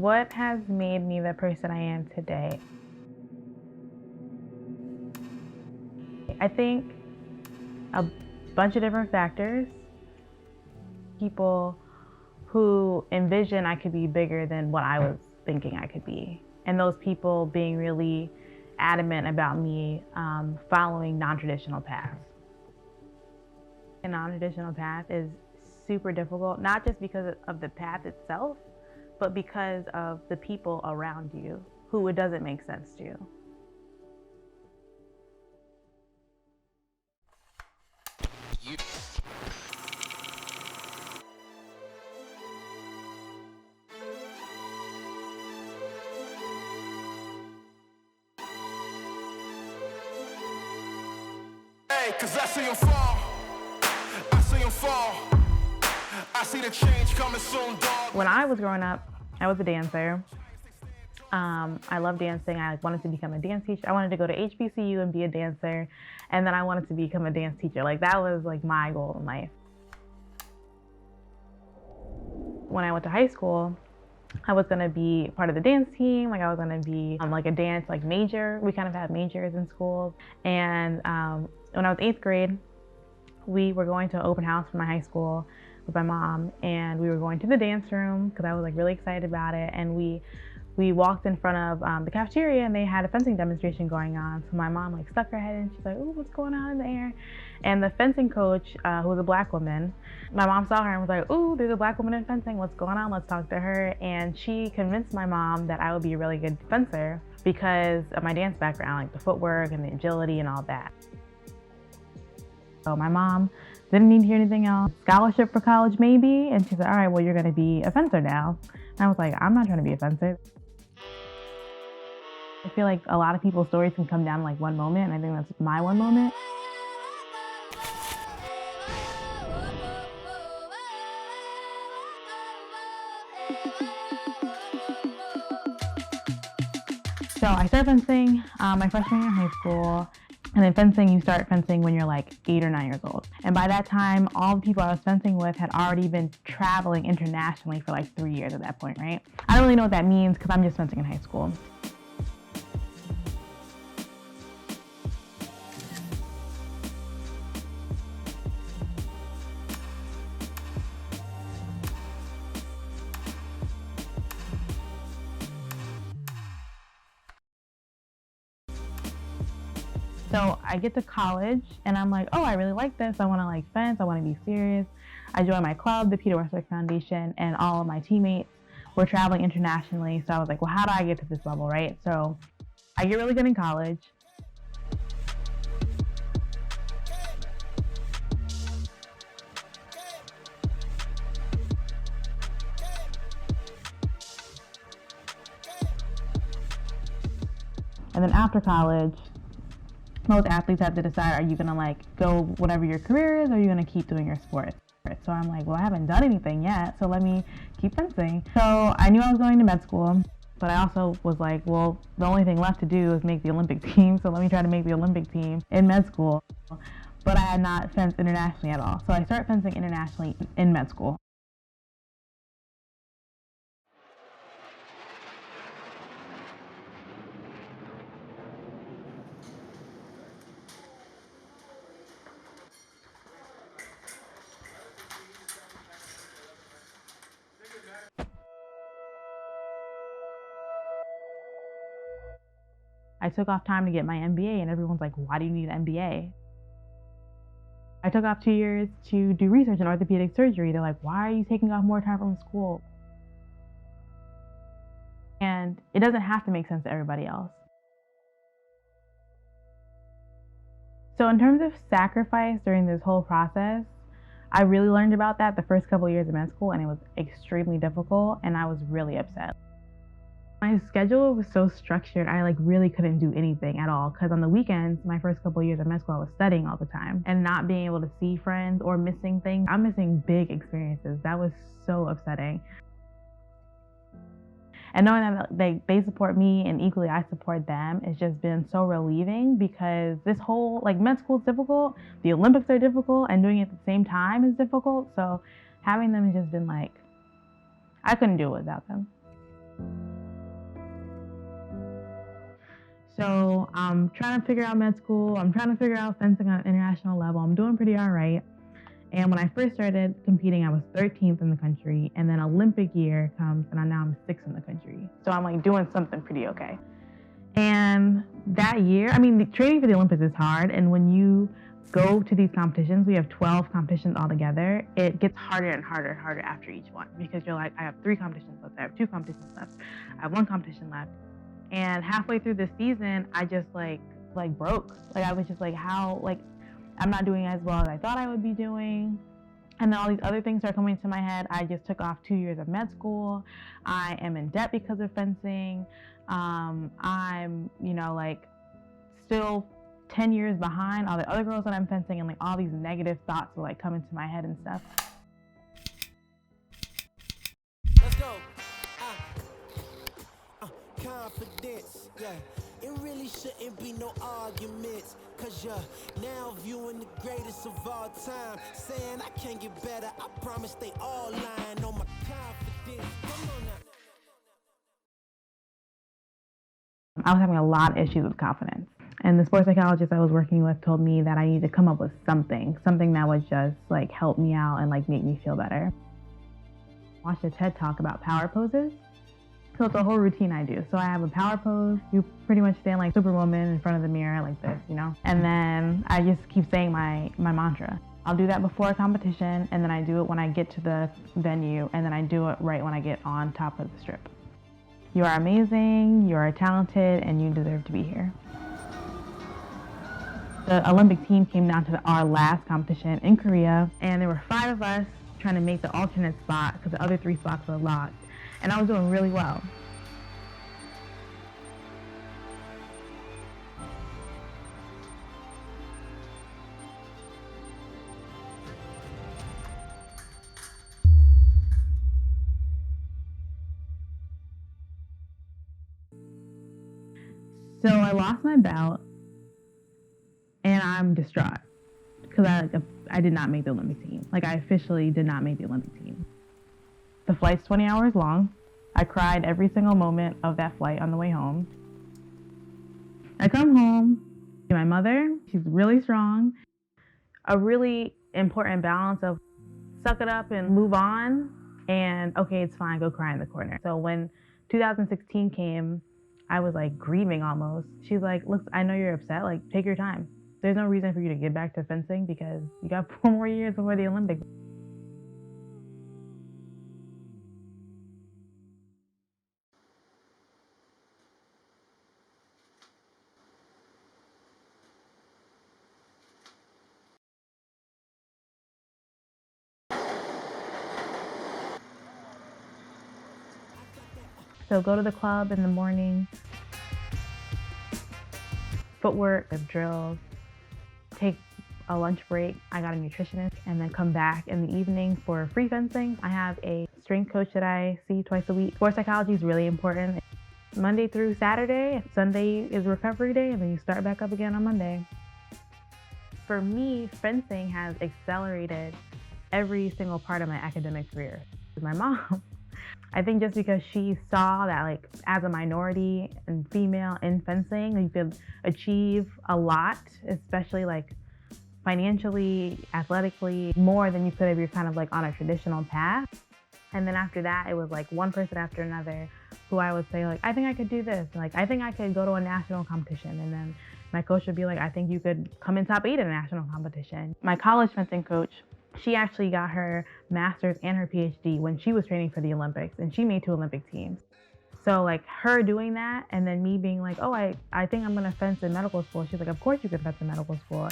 What has made me the person I am today? I think a bunch of different factors. People who envision I could be bigger than what I was thinking I could be. And those people being really adamant about me following non-traditional paths. A non-traditional path is super difficult, not just because of the path itself, but because of the people around you who it doesn't make sense to. Cause I see him fall, I see him fall, I see the change coming soon, dog. When I was growing up, I was a dancer. I loved dancing. I wanted to become a dance teacher. I wanted to go to HBCU and be a dancer, and then I wanted to become a dance teacher. Like that was like my goal in life. When I went to high school, I was gonna be part of the dance team. Like I was gonna be like a dance like major. We kind of had majors in school. And when I was 8th grade, we were going to an open house for my high school with my mom, and we were going to the dance room because I was like really excited about it. And we walked in front of the cafeteria, and they had a fencing demonstration going on. So my mom like stuck her head in. She's like, "Ooh, what's going on in the air?" And the fencing coach, who was a black woman, my mom saw her and was like, "Ooh, there's a black woman in fencing. What's going on? Let's talk to her." And she convinced my mom that I would be a really good fencer because of my dance background, like the footwork and the agility and all that. So my mom didn't need to hear anything else. Scholarship for college, maybe. And she said, "All right, well, you're gonna be a fencer now." And I was like, "I'm not trying to be a fencer." I feel like a lot of people's stories can come down to like one moment, and I think that's my one moment. So I started fencing my freshman year in high school. And then fencing, you start fencing when you're like 8 or 9 years old. And by that time, all the people I was fencing with had already been traveling internationally for like 3 years at that point, right? I don't really know what that means because I'm just fencing in high school. So I get to college and I'm like, oh, I really like this. I want to like fence. I want to be serious. I joined my club, the Peter Westbrook Foundation, and all of my teammates were traveling internationally. So I was like, well, how do I get to this level, right? So I get really good in college. And then after college, most athletes have to decide, are you gonna like go whatever your career is, or are you gonna keep doing your sport? So I'm like, well, I haven't done anything yet, so let me keep fencing. So I knew I was going to med school, but I also was like, well, the only thing left to do is make the Olympic team, so let me try to make the Olympic team in med school. But I had not fenced internationally at all. So I started fencing internationally in med school. I took off time to get my MBA, and everyone's like, why do you need an MBA? I took off 2 years to do research in orthopedic surgery. They're like, why are you taking off more time from school? And it doesn't have to make sense to everybody else. So in terms of sacrifice during this whole process, I really learned about that the first couple of years of med school, and it was extremely difficult, and I was really upset. My schedule was so structured, I like really couldn't do anything at all, because on the weekends, my first couple of years of med school, I was studying all the time, and not being able to see friends or missing things. I'm missing big experiences. That was so upsetting. And knowing that they support me and equally I support them, it's just been so relieving, because this whole, like, med school is difficult, the Olympics are difficult, and doing it at the same time is difficult. So having them has just been like, I couldn't do it without them. So I'm trying to figure out med school. I'm trying to figure out fencing on an international level. I'm doing pretty all right. And when I first started competing, I was 13th in the country. And then Olympic year comes and now I'm 6th in the country. So I'm like doing something pretty okay. And that year, I mean, the training for the Olympics is hard. And when you go to these competitions, we have 12 competitions altogether. It gets harder and harder and harder after each one because you're like, I have 3 competitions left. I have 2 competitions left. I have 1 competition left. And halfway through the season, I just like broke. Like I was just like, how, like, I'm not doing as well as I thought I would be doing. And then all these other things are coming to my head. I just took off 2 years of med school. I am in debt because of fencing. I'm, like still 10 years behind all the other girls that I'm fencing, and like all these negative thoughts will like come into my head and stuff. Let's go. Confidence, yeah. It really shouldn't be no arguments, cause you're now viewing the greatest of all time. Saying I can't get better, I promise they all lying on my confidence. Come on now. I was having a lot of issues with confidence. And the sports psychologist I was working with told me that I needed to come up with something that would just like help me out and like make me feel better. I watched a TED talk about power poses. So it's a whole routine I do. So I have a power pose. You pretty much stand like Superwoman in front of the mirror like this, And then I just keep saying my mantra. I'll do that before a competition, and then I do it when I get to the venue, and then I do it right when I get on top of the strip. You are amazing, you are talented, and you deserve to be here. The Olympic team came down to our last competition in Korea, and there were 5 of us trying to make the alternate spot because the other 3 spots were locked. And I was doing really well. So I lost my belt, and I'm distraught because I did not make the Olympic team. Like I officially did not make the Olympic team. The flight's 20 hours long. I cried every single moment of that flight on the way home. I come home to my mother. She's really strong. A really important balance of suck it up and move on, and okay, it's fine, go cry in the corner. So when 2016 came, I was like grieving almost. She's like, look, I know you're upset, like take your time. There's no reason for you to get back to fencing because you got 4 more years before the Olympics. So go to the club in the morning, footwork, drills, take a lunch break. I got a nutritionist, and then come back in the evening for free fencing. I have a strength coach that I see twice a week. Sports psychology is really important. Monday through Saturday, Sunday is recovery day, and then you start back up again on Monday. For me, fencing has accelerated every single part of my academic career. My mom, I think just because she saw that like as a minority and female in fencing, you could achieve a lot, especially like financially, athletically, more than you could if you're kind of like on a traditional path. And then after that, it was like one person after another who I would say like, I think I could do this. Like, I think I could go to a national competition. And then my coach would be like, I think you could come in top 8 in a national competition. My college fencing coach, she actually got her master's and her PhD when she was training for the Olympics, and she made 2 Olympic teams. So like her doing that, and then me being like, oh, I think I'm gonna fence in medical school. She's like, of course you can fence in medical school.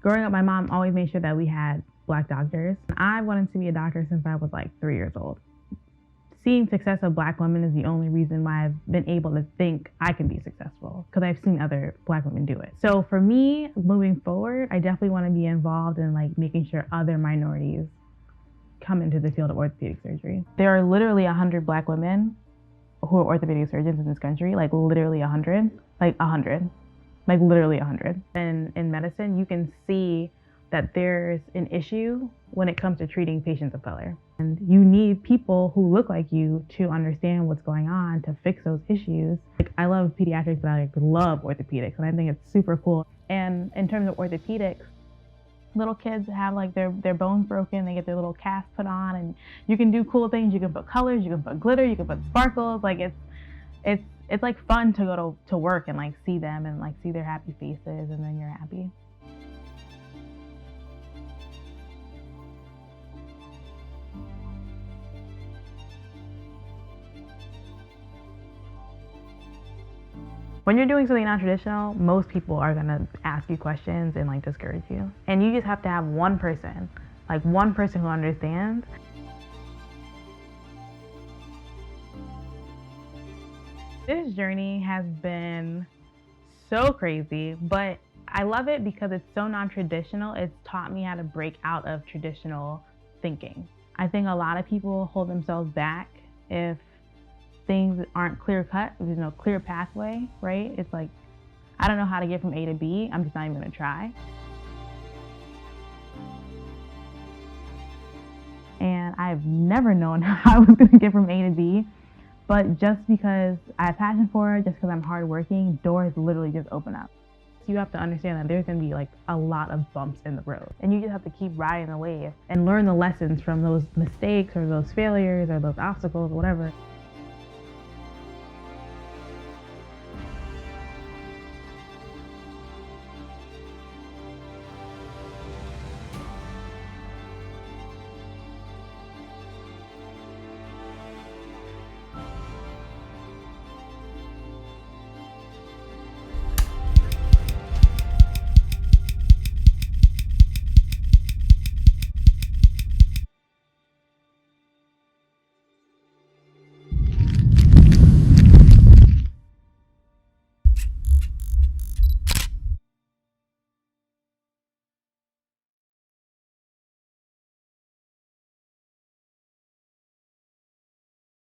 Growing up, my mom always made sure that we had Black doctors. I wanted to be a doctor since I was like 3 years old. seeing success of Black women is the only reason why I've been able to think I can be successful, because I've seen other Black women do it. So for me, moving forward, I definitely want to be involved in like making sure other minorities come into the field of orthopedic surgery. There are literally 100 Black women who are orthopedic surgeons in this country, like literally 100, like literally 100. And in medicine, you can see that there's an issue when it comes to treating patients of color. And you need people who look like you to understand what's going on to fix those issues. Like, I love pediatrics, but I love orthopedics, and I think it's super cool. And in terms of orthopedics, little kids have like their bones broken, they get their little cast put on, and you can do cool things. You can put colors, you can put glitter, you can put sparkles. Like it's like fun to go to work and like see them and like see their happy faces, and then you're happy. When you're doing something non-traditional, most people are gonna ask you questions and like discourage you. And you just have to have one person who understands. This journey has been so crazy, but I love it because it's so non-traditional. It's taught me how to break out of traditional thinking. I think a lot of people hold themselves back if things aren't clear cut, if there's no clear pathway, right? It's like, I don't know how to get from A to B, I'm just not even gonna try. And I've never known how I was gonna get from A to B, but just because I have passion for it, just because I'm hardworking, doors literally just open up. You have to understand that there's gonna be like a lot of bumps in the road, and you just have to keep riding the wave and learn the lessons from those mistakes or those failures or those obstacles or whatever.